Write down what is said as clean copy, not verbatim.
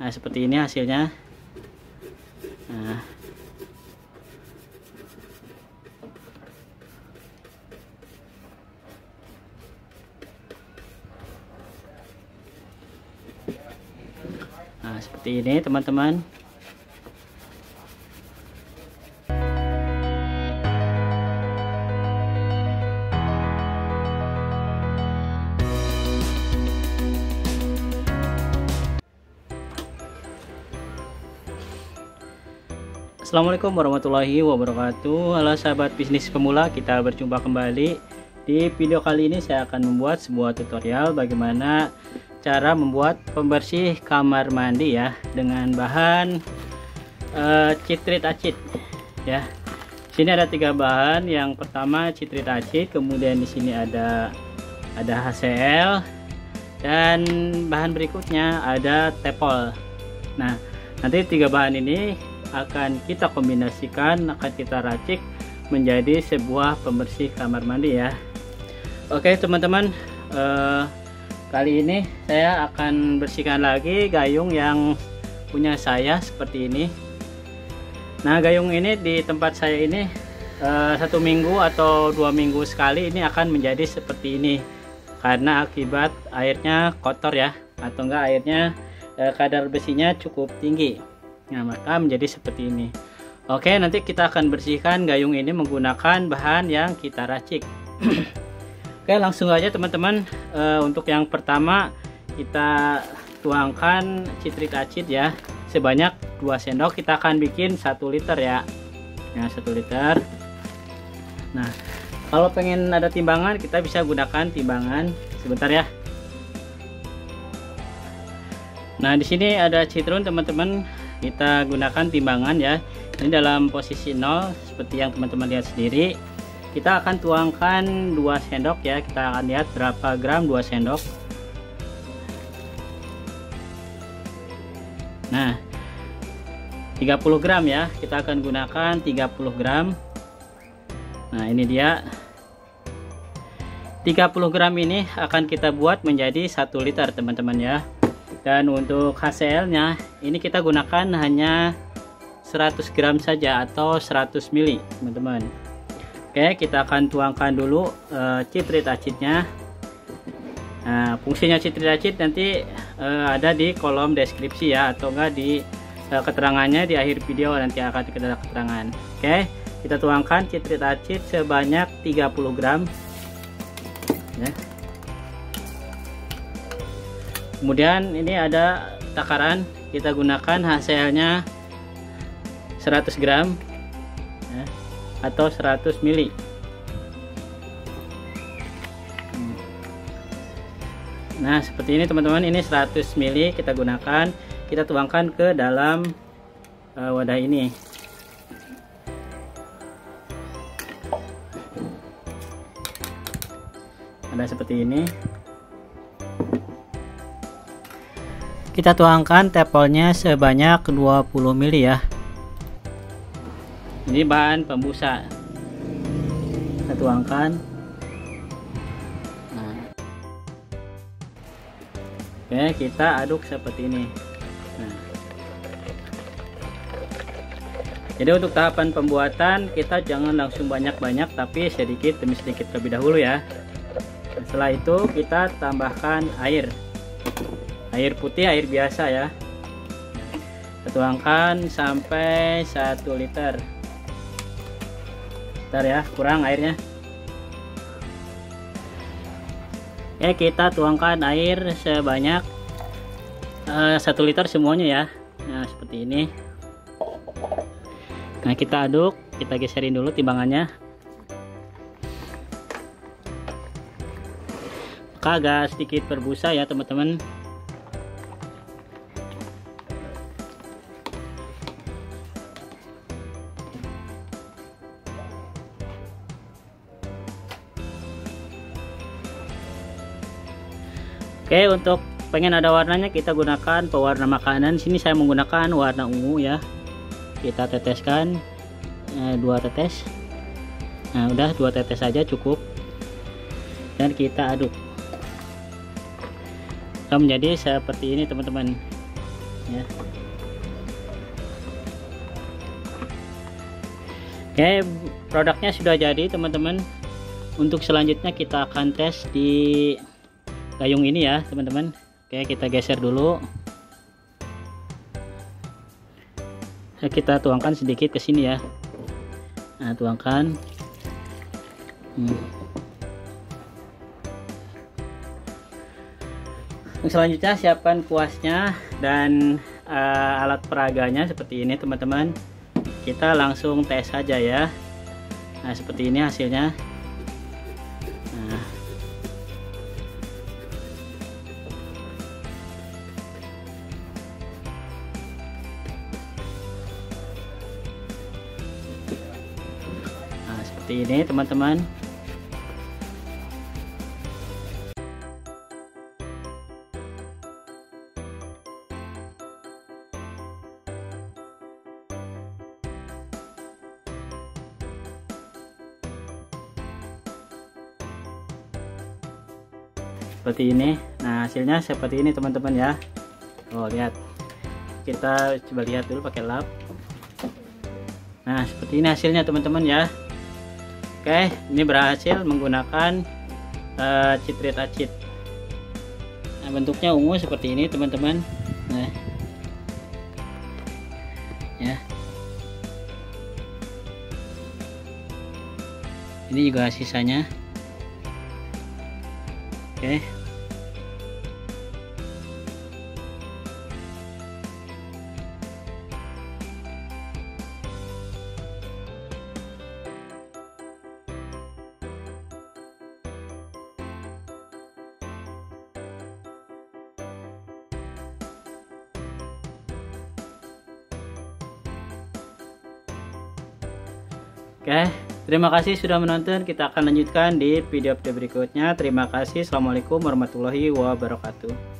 Nah, seperti ini hasilnya. Nah, seperti ini teman-teman. Assalamualaikum warahmatullahi wabarakatuh. Halo sahabat bisnis pemula, kita berjumpa kembali. Di video kali ini saya akan membuat sebuah tutorial bagaimana cara membuat pembersih kamar mandi ya, dengan bahan citrit acid ya. Sini ada 3 bahan. Yang pertama citrit acid, kemudian di sini ada HCl, dan bahan berikutnya ada tepol. Nah, nanti 3 bahan ini akan kita kombinasikan, akan kita racik menjadi sebuah pembersih kamar mandi ya. Oke teman-teman, kali ini saya akan bersihkan lagi gayung yang punya saya seperti ini. Nah, gayung ini di tempat saya ini 1 minggu atau 2 minggu sekali ini akan menjadi seperti ini, karena akibat airnya kotor ya, atau enggak airnya kadar besinya cukup tinggi. Nah, maka menjadi seperti ini. Oke, nanti kita akan bersihkan gayung ini menggunakan bahan yang kita racik. Oke, langsung aja teman-teman. Untuk yang pertama kita tuangkan citrit acid ya, sebanyak 2 sendok. Kita akan bikin 1 liter ya. Nah, 1 liter. Nah, kalau pengen ada timbangan kita bisa gunakan timbangan. Sebentar ya. Nah, di sini ada citron teman-teman. Kita gunakan timbangan ya. Ini dalam posisi 0 seperti yang teman-teman lihat sendiri. Kita akan tuangkan 2 sendok ya. Kita akan lihat berapa gram 2 sendok. Nah, 30 gram ya. Kita akan gunakan 30 gram. Nah, ini dia. 30 gram ini akan kita buat menjadi 1 liter teman-teman ya. Dan untuk HCl nya ini kita gunakan hanya 100 gram saja atau 100 ml teman-teman. Oke, kita akan tuangkan dulu citrit acidnya. Nah, fungsinya citrit acid nanti ada di kolom deskripsi ya, atau enggak di keterangannya di akhir video nanti akan ada keterangan. Oke, kita tuangkan citrit acid sebanyak 30 gram ya. Kemudian ini ada takaran, kita gunakan HCl nya 100 gram ya, atau 100 ml. Nah, seperti ini teman-teman, ini 100 ml kita gunakan. Kita tuangkan ke dalam wadah ini. Ada seperti ini. Kita tuangkan tepolnya sebanyak 20 ml ya. Ini bahan pembusa. Kita tuangkan. Nah. Oke, kita aduk seperti ini. Nah. Jadi untuk tahapan pembuatan kita jangan langsung banyak-banyak, tapi sedikit demi sedikit terlebih dahulu ya. Setelah itu kita tambahkan air. Air putih, air biasa ya. Kita tuangkan sampai 1 liter. Bentar ya, kurang airnya. Ya, kita tuangkan air sebanyak 1 liter semuanya ya. Nah, seperti ini. Nah, kita aduk, kita geserin dulu timbangannya. Maka agak sedikit berbusa ya teman-teman. Oke, untuk pengen ada warnanya kita gunakan pewarna makanan. Sini saya menggunakan warna ungu ya. Kita teteskan 2 tetes. Nah, udah 2 tetes saja cukup. Dan kita aduk. Akan menjadi seperti ini teman-teman. ya. Oke, produknya sudah jadi teman-teman. Untuk selanjutnya kita akan tes di gayung ini ya teman-teman. Oke, kita geser dulu. Kita tuangkan sedikit ke sini ya. Nah, tuangkan. Selanjutnya siapkan kuasnya dan alat peraganya seperti ini teman-teman. Kita langsung tes saja ya. Nah, seperti ini hasilnya. Nah, seperti ini teman-teman. Seperti ini. Nah, hasilnya seperti ini teman-teman ya. Oh, lihat. Kita coba lihat dulu pakai lap. Nah, seperti ini hasilnya teman-teman ya. Oke, ini berhasil menggunakan citrit acid. Nah, bentuknya ungu seperti ini teman-teman. Nah, ya. Ini juga sisanya. Oke. Oke, terima kasih sudah menonton. Kita akan lanjutkan di video berikutnya. Terima kasih. Assalamualaikum warahmatullahi wabarakatuh.